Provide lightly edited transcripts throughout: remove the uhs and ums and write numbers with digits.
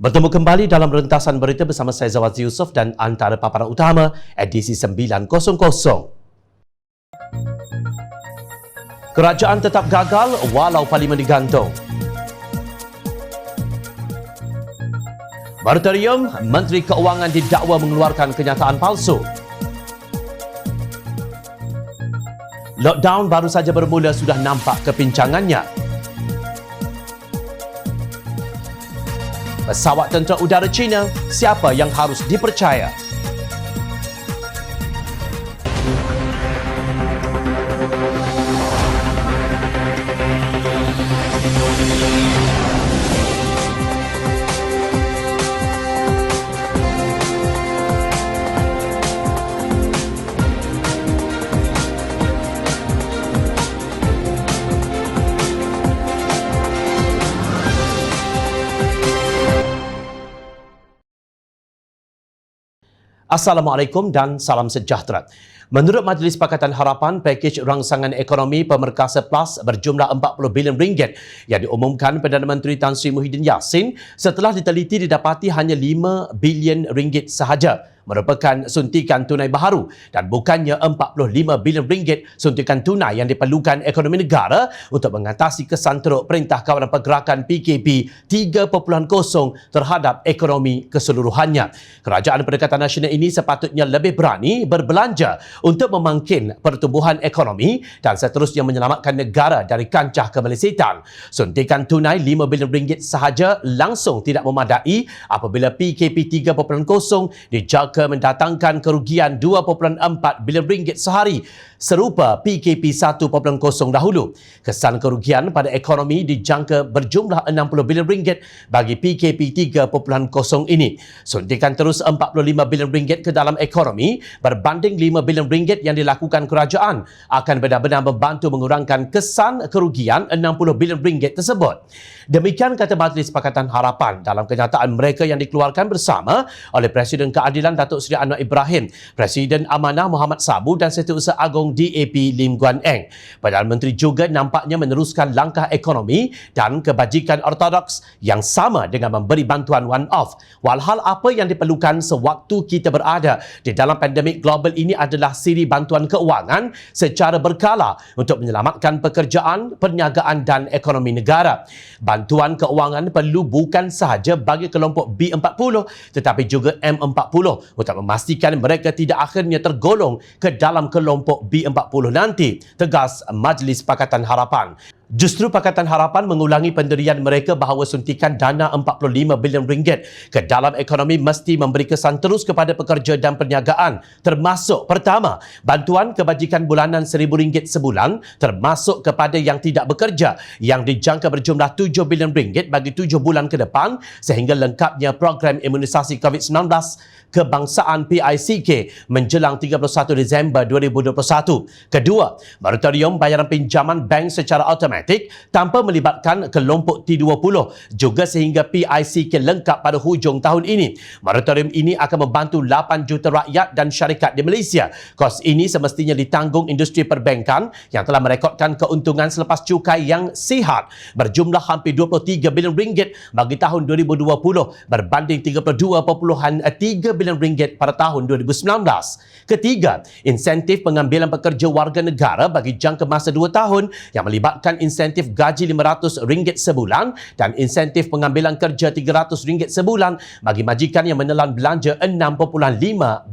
Bertemu kembali dalam rentasan berita bersama saya Zawazi Yusof dan antara paparan utama edisi 900. Kerajaan tetap gagal walau parlimen digantung. Moratorium, Menteri Keuangan didakwa mengeluarkan kenyataan palsu. Lockdown baru saja bermula sudah nampak kepincangannya. Pesawat tentera udara China, siapa yang harus dipercaya? Assalamualaikum dan salam sejahtera. Menurut Majlis Pakatan Harapan, pakej rangsangan ekonomi Pemerkasa Plus berjumlah 40 bilion ringgit yang diumumkan Perdana Menteri Tan Sri Muhyiddin Yassin setelah diteliti didapati hanya 5 bilion ringgit sahaja merupakan suntikan tunai baharu dan bukannya 45 bilion ringgit suntikan tunai yang diperlukan ekonomi negara untuk mengatasi kesan teruk Perintah Kawalan Pergerakan PKP 3.0 terhadap ekonomi keseluruhannya. Kerajaan Pendekatan Nasional ini sepatutnya lebih berani berbelanja untuk memangkin pertumbuhan ekonomi dan seterusnya menyelamatkan negara dari kancah kemelesetan. Suntikan tunai 5 bilion ringgit sahaja langsung tidak memadai apabila PKP 3.0 dijaga mendatangkan kerugian 2.4 bilion ringgit sehari serupa PKP 1.0 dahulu. Kesan kerugian pada ekonomi dijangka berjumlah 60 bilion ringgit bagi PKP 3.0 ini. Suntikan terus 45 bilion ringgit ke dalam ekonomi berbanding 5 bilion ringgit yang dilakukan kerajaan akan benar-benar membantu mengurangkan kesan kerugian 60 bilion ringgit tersebut. Demikian kata Majlis Pakatan Harapan dalam kenyataan mereka yang dikeluarkan bersama oleh Presiden Keadilan Datuk Seri Anwar Ibrahim, Presiden Amanah Muhammad Sabu dan Setiausaha Agong DAP Lim Guan Eng. Perdana Menteri juga nampaknya meneruskan langkah ekonomi dan kebajikan ortodoks yang sama dengan memberi bantuan one-off. Walhal apa yang diperlukan sewaktu kita berada di dalam pandemik global ini adalah siri bantuan keuangan secara berkala untuk menyelamatkan pekerjaan, perniagaan dan ekonomi negara. Bantuan keuangan perlu bukan sahaja bagi kelompok B40 tetapi juga M40 untuk memastikan mereka tidak akhirnya tergolong ke dalam kelompok B40 nanti, tegas Majlis Pakatan Harapan. Justru Pakatan Harapan mengulangi pendirian mereka bahawa suntikan dana 45 bilion ringgit ke dalam ekonomi mesti memberi kesan terus kepada pekerja dan perniagaan, termasuk pertama, bantuan kebajikan bulanan RM1,000 sebulan termasuk kepada yang tidak bekerja yang dijangka berjumlah 7 bilion ringgit bagi 7 bulan ke depan sehingga lengkapnya program imunisasi COVID-19 kebangsaan PICK menjelang 31 Disember 2021. Kedua, moratorium bayaran pinjaman bank secara automatik tanpa melibatkan kelompok T20 juga sehingga PICK lengkap pada hujung tahun ini. Moratorium ini akan membantu 8 juta rakyat dan syarikat di Malaysia. Kos ini semestinya ditanggung industri perbankan yang telah merekodkan keuntungan selepas cukai yang sihat berjumlah hampir 23 bilion ringgit bagi tahun 2020 berbanding 32.3 bilion ringgit pada tahun 2019. Ketiga, insentif pengambilan pekerja warga negara bagi jangka masa 2 tahun yang melibatkan insentif gaji RM500 sebulan dan insentif pengambilan kerja RM300 sebulan bagi majikan yang menelan belanja RM6.5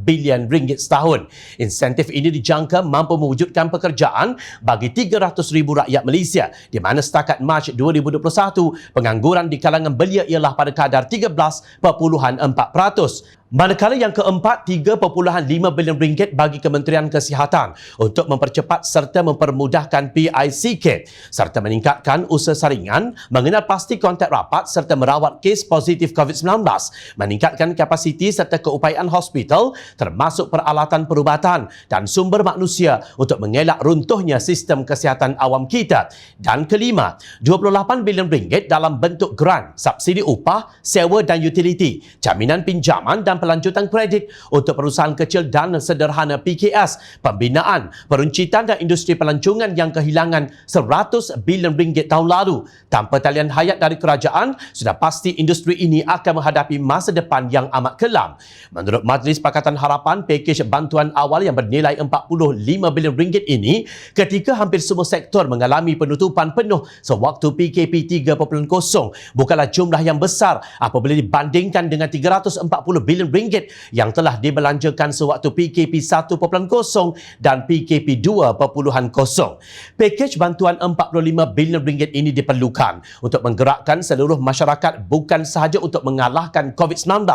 bilion setahun. Insentif ini dijangka mampu mewujudkan pekerjaan bagi 300,000 rakyat Malaysia di mana setakat Mac 2021 pengangguran di kalangan belia ialah pada kadar 13.4%. Manakala yang keempat, 3.5 bilion ringgit bagi Kementerian Kesihatan untuk mempercepat serta mempermudahkan PICK serta meningkatkan usaha saringan, mengenal pasti kontak rapat serta merawat kes positif COVID-19, meningkatkan kapasiti serta keupayaan hospital termasuk peralatan perubatan dan sumber manusia untuk mengelak runtuhnya sistem kesihatan awam kita. Dan kelima, 28 bilion ringgit dalam bentuk grant, subsidi upah, sewa dan utiliti, jaminan pinjaman dan pelanjutan kredit untuk perusahaan kecil dan sederhana PKS, pembinaan, peruncitan dan industri pelancongan yang kehilangan 100 bilion ringgit tahun lalu. Tanpa talian hayat dari kerajaan, sudah pasti industri ini akan menghadapi masa depan yang amat kelam. Menurut Majlis Pakatan Harapan, pakej bantuan awal yang bernilai 45 bilion ringgit ini ketika hampir semua sektor mengalami penutupan penuh sewaktu PKP 3.0 bukanlah jumlah yang besar apabila dibandingkan dengan 340 bilion ringgit yang telah dibelanjakan sewaktu PKP 1.0 dan PKP 2.0. Pakej bantuan 45 bilion ringgit ini diperlukan untuk menggerakkan seluruh masyarakat bukan sahaja untuk mengalahkan COVID-19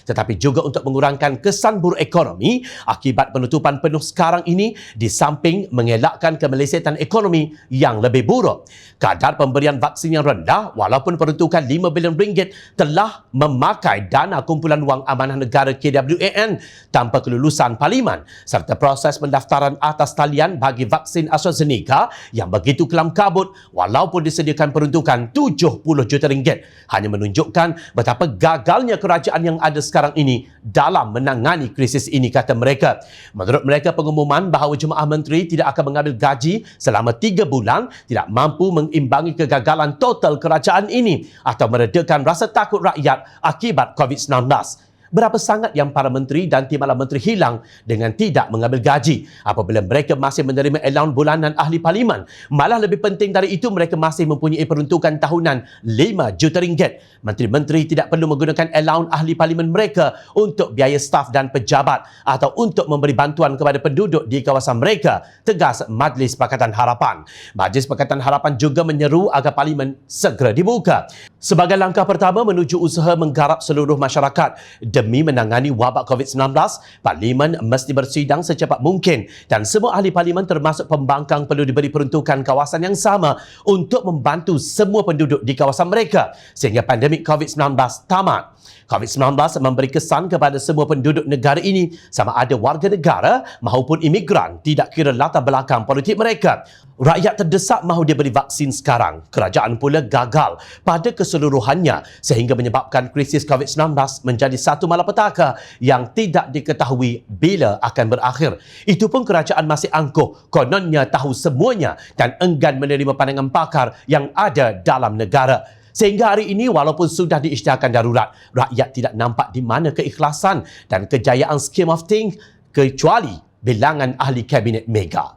tetapi juga untuk mengurangkan kesan buruk ekonomi akibat penutupan penuh sekarang ini di samping mengelakkan kemelesetan ekonomi yang lebih buruk. Kadar pemberian vaksin yang rendah walaupun peruntukan 5 bilion ringgit telah memakai dana kumpulan wang amanah negara KWAN tanpa kelulusan parlimen serta proses pendaftaran atas talian bagi vaksin AstraZeneca yang begitu kelam kabut walaupun disediakan peruntukan 70 juta ringgit hanya menunjukkan betapa gagalnya kerajaan yang ada sekarang ini dalam menangani krisis ini, kata mereka. Menurut mereka, pengumuman bahawa jemaah menteri tidak akan mengambil gaji selama 3 bulan tidak mampu mengimbangi kegagalan total kerajaan ini atau meredakan rasa takut rakyat akibat COVID-19. Berapa sangat yang para menteri dan timbalan menteri hilang dengan tidak mengambil gaji apabila mereka masih menerima allowance bulanan ahli parlimen. Malah lebih penting dari itu, mereka masih mempunyai peruntukan tahunan 5 juta ringgit. Menteri-menteri tidak perlu menggunakan allowance ahli parlimen mereka untuk biaya staf dan pejabat atau untuk memberi bantuan kepada penduduk di kawasan mereka, tegas Majlis Pakatan Harapan. Majlis Pakatan Harapan juga menyeru agar parlimen segera dibuka sebagai langkah pertama menuju usaha menggarap seluruh masyarakat. Demi menangani wabak COVID-19, Parlimen mesti bersidang secepat mungkin dan semua ahli Parlimen termasuk pembangkang perlu diberi peruntukan kawasan yang sama untuk membantu semua penduduk di kawasan mereka sehingga pandemik COVID-19 tamat. COVID-19 memberi kesan kepada semua penduduk negara ini sama ada warga negara maupun imigran, tidak kira latar belakang politik mereka. Rakyat terdesak mahu diberi vaksin sekarang. Kerajaan pula gagal pada keseluruhannya sehingga menyebabkan krisis COVID-19 menjadi satu malapetaka yang tidak diketahui bila akan berakhir. Itu pun kerajaan masih angkuh, kononnya tahu semuanya dan enggan menerima pandangan pakar yang ada dalam negara. Sehingga hari ini walaupun sudah diisytiharkan darurat, rakyat tidak nampak di mana keikhlasan dan kejayaan scheme of things kecuali bilangan ahli kabinet mega.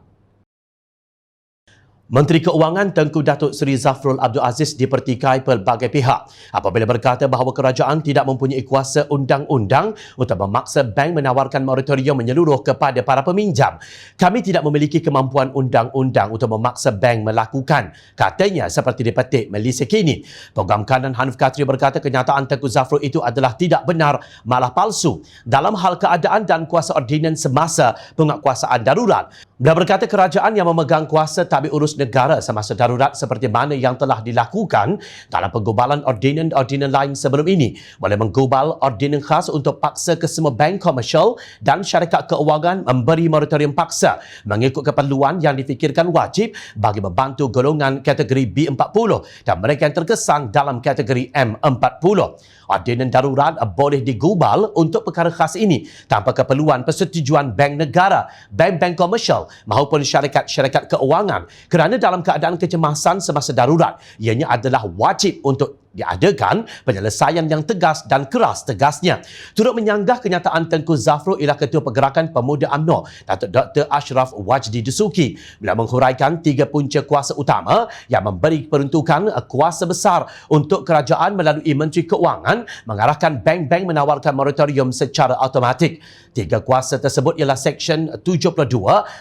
Menteri Keuangan Tengku Datuk Seri Zafrul Abdul Aziz dipertikai pelbagai pihak apabila berkata bahawa kerajaan tidak mempunyai kuasa undang-undang untuk memaksa bank menawarkan moratorium menyeluruh kepada para peminjam. Kami tidak memiliki kemampuan undang-undang untuk memaksa bank melakukan, katanya seperti dipetik Malaysia Kini. Program kanan Hanif Katri berkata kenyataan Tengku Zafrul itu adalah tidak benar, malah palsu dalam hal keadaan dan kuasa ordinans semasa penguatkuasaan darurat. Dia berkata kerajaan yang memegang kuasa tabik urus negara semasa darurat seperti mana yang telah dilakukan dalam penggubalan ordinan-ordinan lain sebelum ini boleh menggubal ordinan khas untuk paksa ke semua bank komersial dan syarikat keuangan memberi moratorium paksa mengikut keperluan yang difikirkan wajib bagi membantu golongan kategori B40 dan mereka yang terkesan dalam kategori M40. Ordinan darurat boleh digubal untuk perkara khas ini tanpa keperluan persetujuan bank negara, bank-bank komersial maupun syarikat-syarikat keuangan kerana dalam keadaan kecemasan semasa darurat ianya adalah wajib untuk diadakan penyelesaian yang tegas dan keras, tegasnya. Turut menyanggah kenyataan Tengku Zafrul ialah Ketua Pergerakan Pemuda UMNO, Datuk Dr. Ashraf Wajdi Dusuki, bila menghuraikan 3 punca kuasa utama yang memberi peruntukan kuasa besar untuk kerajaan melalui Menteri Keuangan mengarahkan bank-bank menawarkan moratorium secara automatik. 3 kuasa tersebut ialah Seksyen 72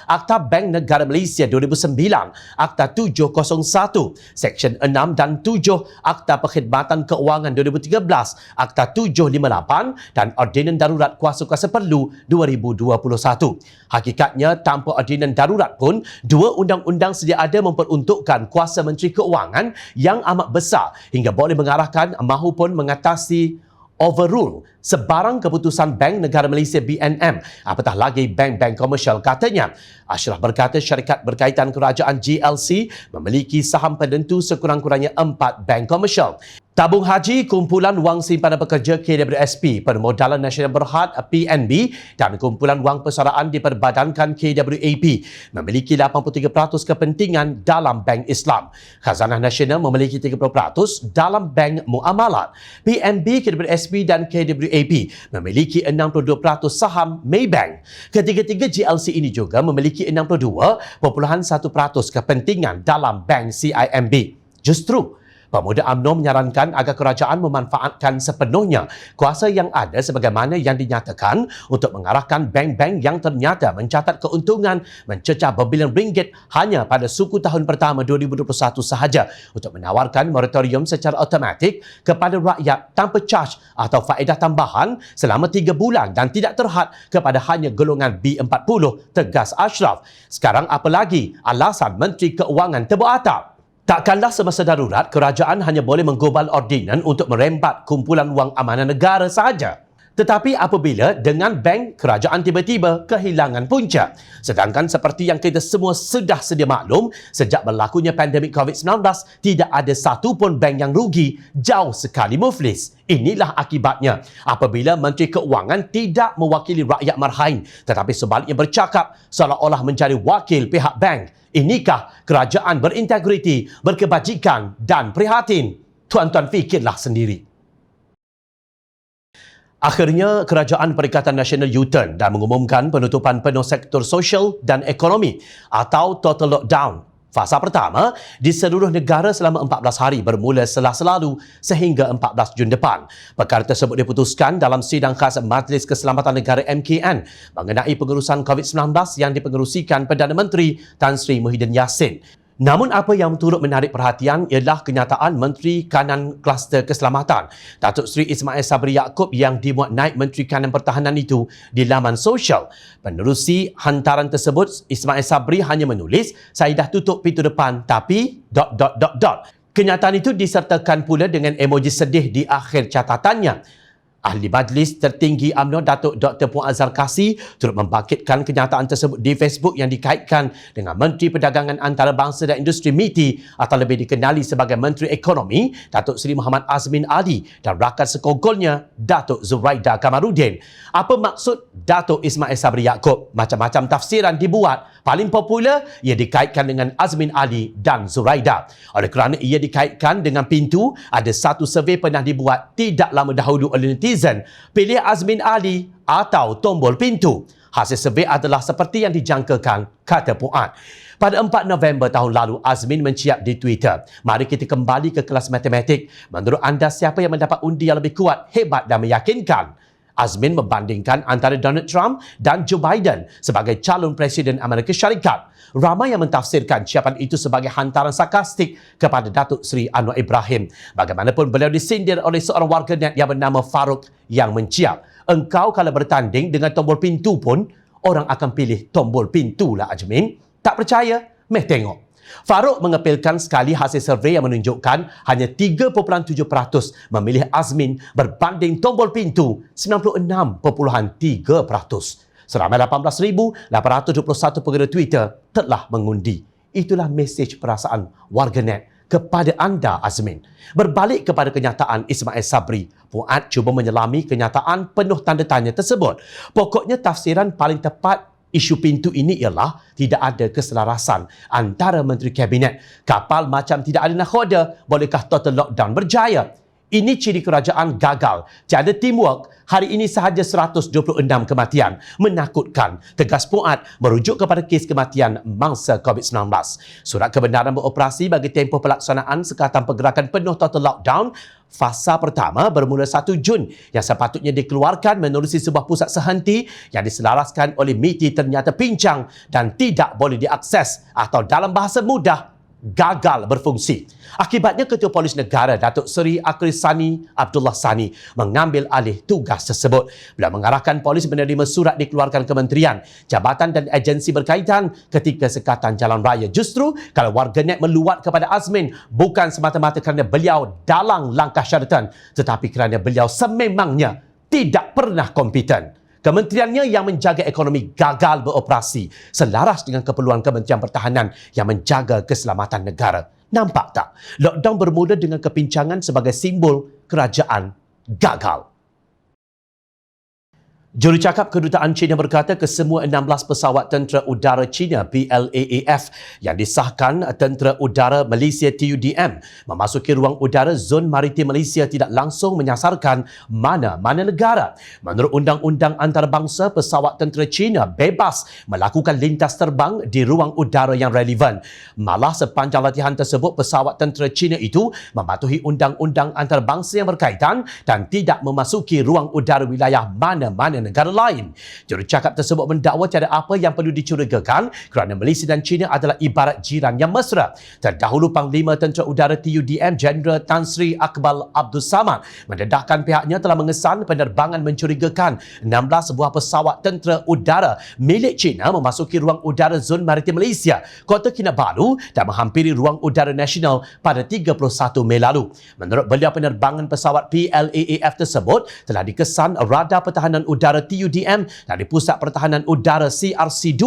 Akta Bank Negara Malaysia 2009, Akta 701, Seksyen 6 dan 7 Akta Perkhidmatan Keuangan 2013, Akta 758 dan Ordinan Darurat Kuasa-Kuasa Perlu 2021. Hakikatnya, tanpa ordinan darurat pun, 2 undang-undang sedia ada memperuntukkan kuasa Menteri Keuangan yang amat besar hingga boleh mengarahkan mahupun mengatasi overrule sebarang keputusan Bank Negara Malaysia BNM, apatah lagi bank-bank komersial, katanya. Ashraf berkata syarikat berkaitan kerajaan GLC memiliki saham penentu sekurang-kurangnya 4 bank komersial. Tabung Haji Kumpulan Wang Simpanan Pekerja KWSP, Permodalan Nasional Berhad PNB dan Kumpulan Wang Persaraan diperbadankan KWAP memiliki 83% kepentingan dalam Bank Islam. Khazanah Nasional memiliki 30% dalam Bank Muamalat. PNB, KWSP dan KWAP memiliki 62% saham Maybank. Ketiga-tiga GLC ini juga memiliki 62.1% kepentingan dalam Bank CIMB. Justru Pemuda UMNO menyarankan agar kerajaan memanfaatkan sepenuhnya kuasa yang ada sebagaimana yang dinyatakan untuk mengarahkan bank-bank yang ternyata mencatat keuntungan mencecah berbilion ringgit hanya pada suku tahun pertama 2021 sahaja untuk menawarkan moratorium secara automatik kepada rakyat tanpa charge atau faedah tambahan selama 3 bulan dan tidak terhad kepada hanya golongan B40, tegas Ashraf. Sekarang apa lagi alasan Menteri Keuangan tebuk atap? Takkanlah semasa darurat kerajaan hanya boleh menggobal ordinan untuk merembat kumpulan wang amanah negara sahaja. Tetapi apabila dengan bank kerajaan tiba-tiba kehilangan punca. Sedangkan seperti yang kita semua sudah sedia maklum, sejak berlakunya pandemik COVID-19, tidak ada satu pun bank yang rugi, jauh sekali muflis. Inilah akibatnya apabila Menteri Keuangan tidak mewakili rakyat marhain tetapi sebaliknya bercakap seolah-olah menjadi wakil pihak bank. Inikah kerajaan berintegriti, berkebajikan dan prihatin? Tuan-tuan fikirlah sendiri. Akhirnya, Kerajaan Perikatan Nasional U-turn dan mengumumkan penutupan penuh sektor sosial dan ekonomi atau total lockdown. Fasa pertama di seluruh negara selama 14 hari bermula Selasa lalu sehingga 14 Jun depan. Perkara tersebut diputuskan dalam sidang khas Majlis Keselamatan Negara MKN mengenai pengurusan COVID-19 yang dipengerusikan Perdana Menteri Tan Sri Muhyiddin Yassin. Namun apa yang turut menarik perhatian ialah kenyataan Menteri Kanan Kluster Keselamatan Datuk Seri Ismail Sabri Yaakob yang dimuat naik Menteri Kanan Pertahanan itu di laman sosial. Penerusi hantaran tersebut, Ismail Sabri hanya menulis, "Saya dah tutup pintu depan tapi... Kenyataan itu disertakan pula dengan emoji sedih di akhir catatannya. Ahli Majlis Tertinggi UMNO Datuk Dr. Puan Azhar Kassi turut membangkitkan kenyataan tersebut di Facebook yang dikaitkan dengan Menteri Perdagangan Antarabangsa dan Industri MITI atau lebih dikenali sebagai Menteri Ekonomi Datuk Seri Muhammad Azmin Ali dan rakan sekongkolnya Datuk Zuraida Kamaruddin. Apa maksud Datuk Ismail Sabri Yaakob? Macam-macam tafsiran dibuat. Paling popular ia dikaitkan dengan Azmin Ali dan Zuraida. Oleh kerana ia dikaitkan dengan pintu, ada satu survey pernah dibuat tidak lama dahulu oleh netizen. Pilih Azmin Ali atau tombol pintu. Hasil survey adalah seperti yang dijangkakan, kata Puan. Pada 4 November tahun lalu, Azmin menciap di Twitter, "Mari kita kembali ke kelas matematik. Menurut anda, siapa yang mendapat undi yang lebih kuat, hebat dan meyakinkan?" Azmin membandingkan antara Donald Trump dan Joe Biden sebagai calon Presiden Amerika Syarikat. Ramai yang mentafsirkan ciapan itu sebagai hantaran sarkastik kepada Datuk Seri Anwar Ibrahim. Bagaimanapun beliau disindir oleh seorang warganet yang bernama Farouk yang menciap, "Engkau kalau bertanding dengan tombol pintu pun, orang akan pilih tombol pintu lah Azmin. Tak percaya? Meh tengok." Farouk mengepilkan sekali hasil survei yang menunjukkan hanya 3.7% memilih Azmin berbanding tombol pintu 96.3%. Seramai 18,821 pengguna Twitter telah mengundi. Itulah mesej perasaan warganet kepada anda, Azmin. Berbalik kepada kenyataan Ismail Sabri, Puan cuba menyelami kenyataan penuh tanda tanya tersebut. Pokoknya tafsiran paling tepat isu pintu ini ialah tidak ada keselarasan antara Menteri Kabinet. Kapal macam tidak ada nakhoda, bolehkah total lockdown berjaya? Ini ciri kerajaan gagal. Tiada teamwork. Hari ini sahaja 126 kematian. Menakutkan. Tegas Puan merujuk kepada kes kematian mangsa COVID-19. Surat kebenaran beroperasi bagi tempoh pelaksanaan sekatan pergerakan penuh total lockdown fasa pertama bermula 1 Jun yang sepatutnya dikeluarkan menerusi sebuah pusat sehenti yang diselaraskan oleh MITI ternyata pincang dan tidak boleh diakses atau dalam bahasa mudah gagal berfungsi. Akibatnya Ketua Polis Negara Datuk Seri Akris Sani Abdullah Sani mengambil alih tugas tersebut. Beliau mengarahkan polis menerima surat dikeluarkan kementerian, jabatan dan agensi berkaitan ketika sekatan jalan raya. Justru kalau warganet meluat kepada Azmin bukan semata-mata kerana beliau dalang langkah syaratan tetapi kerana beliau sememangnya tidak pernah kompeten. Kementeriannya yang menjaga ekonomi gagal beroperasi selaras dengan keperluan Kementerian Pertahanan yang menjaga keselamatan negara. Nampak tak? Lockdown bermula dengan kepincangan sebagai simbol kerajaan gagal. Jurucakap Kedutaan China berkata kesemua 16 pesawat tentera udara China PLAAF yang disahkan Tentera Udara Malaysia TUDM memasuki ruang udara zon maritim Malaysia tidak langsung menyasarkan mana-mana negara. Menurut Undang-Undang Antarabangsa, pesawat tentera China bebas melakukan lintas terbang di ruang udara yang relevan. Malah sepanjang latihan tersebut, pesawat tentera China itu mematuhi Undang-Undang Antarabangsa yang berkaitan dan tidak memasuki ruang udara wilayah mana-mana negara lain. Jurucakap tersebut mendakwa tiada apa yang perlu dicurigakan kerana Malaysia dan China adalah ibarat jiran yang mesra. Terdahulu Panglima Tentera Udara TUDM Jeneral Tan Sri Akmal Abdul Samad mendedahkan pihaknya telah mengesan penerbangan mencurigakan 16 buah pesawat tentera udara milik China memasuki ruang udara zon maritim Malaysia, Kota Kinabalu dan menghampiri ruang udara nasional pada 31 Mei lalu. Menurut beliau, penerbangan pesawat PLAAF tersebut telah dikesan Radar Pertahanan Udara TUDM dari Pusat Pertahanan Udara CRC-2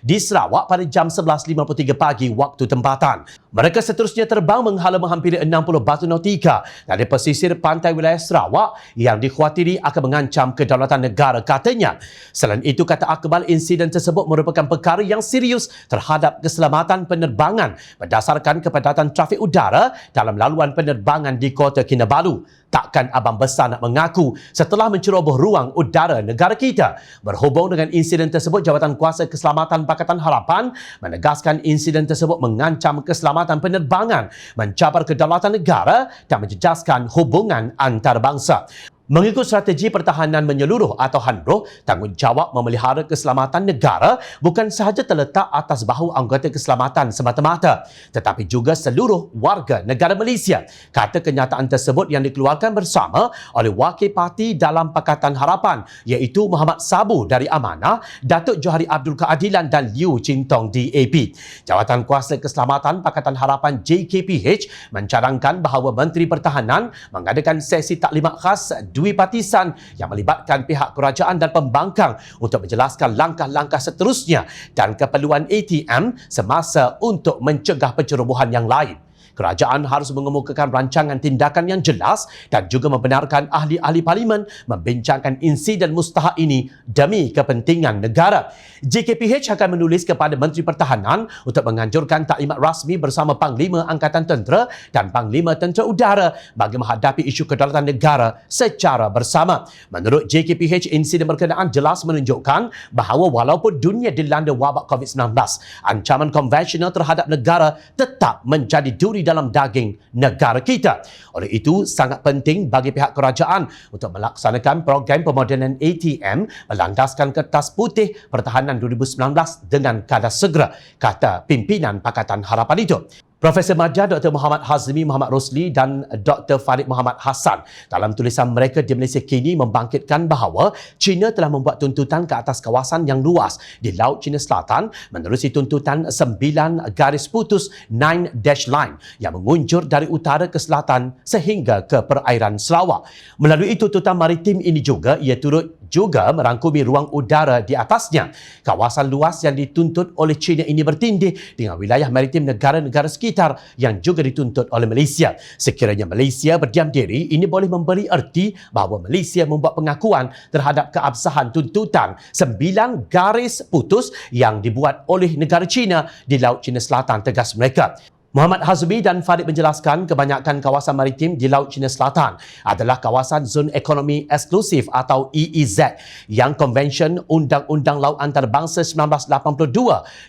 di Sarawak pada jam 11.53 pagi waktu tempatan. Mereka seterusnya terbang menghala menghampiri 60 batu nautika dari pesisir pantai wilayah Sarawak yang dikhawatiri akan mengancam kedaulatan negara, katanya. Selain itu, kata Akmal, insiden tersebut merupakan perkara yang serius terhadap keselamatan penerbangan berdasarkan kepadatan trafik udara dalam laluan penerbangan di Kota Kinabalu. Takkan abang besar nak mengaku setelah menceroboh ruang udara negara kita. Berhubung dengan insiden tersebut, Jabatan Kuasa Keselamatan Pakatan Harapan menegaskan insiden tersebut mengancam keselamatan penerbangan, mencabar kedaulatan negara dan menjejaskan hubungan antarabangsa. Mengikut strategi pertahanan menyeluruh atau HANROH, tanggungjawab memelihara keselamatan negara bukan sahaja terletak atas bahu anggota keselamatan semata-mata, tetapi juga seluruh warga negara Malaysia. Kata kenyataan tersebut yang dikeluarkan bersama oleh Wakil Parti dalam Pakatan Harapan iaitu Muhammad Sabu dari Amanah, Datuk Johari Abdul Keadilan dan Liu Chin Tong DAP. Jawatan Kuasa Keselamatan Pakatan Harapan JKPH mencadangkan bahawa Menteri Pertahanan mengadakan sesi taklimat khas Dwipartisan yang melibatkan pihak kerajaan dan pembangkang untuk menjelaskan langkah-langkah seterusnya dan keperluan ATM semasa untuk mencegah pencerobohan yang lain. Kerajaan harus mengemukakan rancangan tindakan yang jelas dan juga membenarkan ahli-ahli parlimen membincangkan insiden mustahak ini demi kepentingan negara. JKPH akan menulis kepada Menteri Pertahanan untuk menganjurkan taklimat rasmi bersama Panglima Angkatan Tentera dan Panglima Tentera Udara bagi menghadapi isu kedaulatan negara secara bersama. Menurut JKPH, insiden berkenaan jelas menunjukkan bahawa walaupun dunia dilanda wabak COVID-19, ancaman konvensional terhadap negara tetap menjadi duri dalam daging negara kita. Oleh itu, sangat penting bagi pihak kerajaan untuk melaksanakan program pemodenan ATM berlandaskan Kertas Putih Pertahanan 2019 dengan kadar segera, kata pimpinan Pakatan Harapan itu. Profesor Madya Dr. Muhammad Hazmi Muhammad Rosli dan Dr. Farid Muhammad Hassan dalam tulisan mereka di Malaysia Kini membangkitkan bahawa China telah membuat tuntutan ke atas kawasan yang luas di Laut Cina Selatan menerusi tuntutan 9 garis putus 9 dash line yang mengunjur dari utara ke selatan sehingga ke perairan Sarawak. Melalui tuntutan maritim ini juga, ia turut juga merangkumi ruang udara di atasnya. Kawasan luas yang dituntut oleh China ini bertindih dengan wilayah maritim negara-negara sekitar yang juga dituntut oleh Malaysia. Sekiranya Malaysia berdiam diri, ini boleh memberi erti bahawa Malaysia membuat pengakuan terhadap keabsahan tuntutan 9 garis putus yang dibuat oleh negara China di Laut Cina Selatan, tegas mereka. Muhammad Hazmi dan Farid menjelaskan kebanyakan kawasan maritim di Laut Cina Selatan adalah kawasan zon ekonomi eksklusif atau EEZ yang Konvensyen Undang-Undang Laut Antarabangsa 1982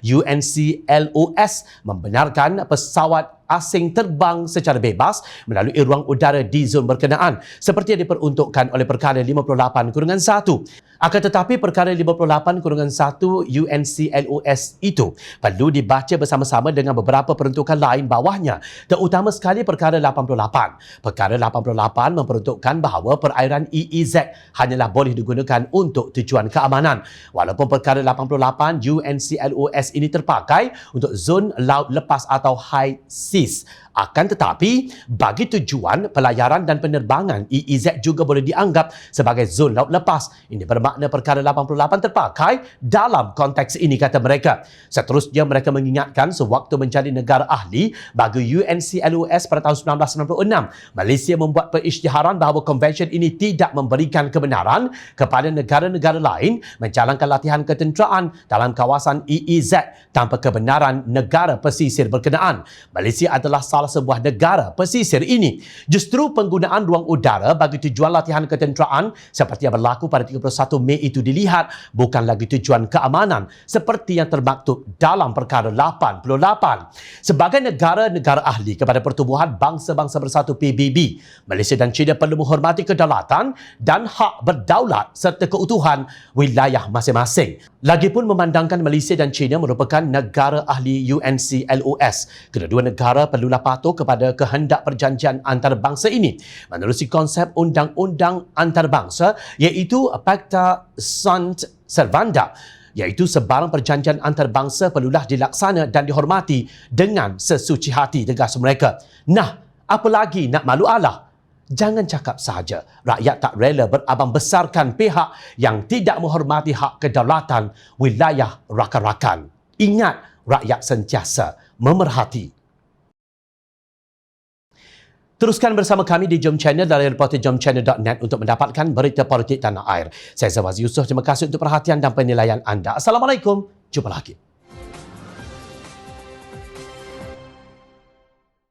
UNCLOS membenarkan pesawat asing terbang secara bebas melalui ruang udara di zon berkenaan seperti yang diperuntukkan oleh Perkara 58-1. Akan tetapi Perkara 58-1 UNCLOS itu perlu dibaca bersama-sama dengan beberapa peruntukan lain bawahnya, terutama sekali Perkara 88. Perkara 88 memperuntukkan bahawa perairan EEZ hanyalah boleh digunakan untuk tujuan keamanan. Walaupun Perkara 88 UNCLOS ini terpakai untuk zon laut lepas atau high sea overseas. Akan tetapi, bagi tujuan pelayaran dan penerbangan, EEZ juga boleh dianggap sebagai zon laut lepas. Ini bermakna perkara 88 terpakai dalam konteks ini, kata mereka. Seterusnya, mereka mengingatkan sewaktu menjadi negara ahli bagi UNCLOS pada tahun 1996, Malaysia membuat perisytiharan bahawa konvensyen ini tidak memberikan kebenaran kepada negara-negara lain menjalankan latihan ketenteraan dalam kawasan EEZ tanpa kebenaran negara pesisir berkenaan. Malaysia adalah salah sebuah negara pesisir ini. Justru penggunaan ruang udara bagi tujuan latihan ketenteraan seperti yang berlaku pada 31 Mei itu dilihat bukan lagi tujuan keamanan seperti yang termaktub dalam perkara 88. Sebagai negara-negara ahli kepada Pertubuhan Bangsa-Bangsa Bersatu PBB, Malaysia dan China perlu menghormati kedaulatan dan hak berdaulat serta keutuhan wilayah masing-masing. Lagipun memandangkan Malaysia dan China merupakan negara ahli UNCLOS, kedua-dua negara perlulah patuh kepada kehendak perjanjian antarabangsa ini menerusi konsep undang-undang antarabangsa iaitu Pacta Sunt Servanda, iaitu sebarang perjanjian antarabangsa perlulah dilaksana dan dihormati dengan sesuci hati, tegas mereka. Nah, apa lagi nak malu Allah? Jangan cakap sahaja. Rakyat tak rela berabang besarkan pihak yang tidak menghormati hak kedaulatan wilayah rakan-rakan. Ingat, rakyat sentiasa memerhati. Teruskan bersama kami di Jom Channel dari reporterjomchannel.net untuk mendapatkan berita politik tanah air. Saya Zawaz Yusof, terima kasih untuk perhatian dan penilaian anda. Assalamualaikum, jumpa lagi.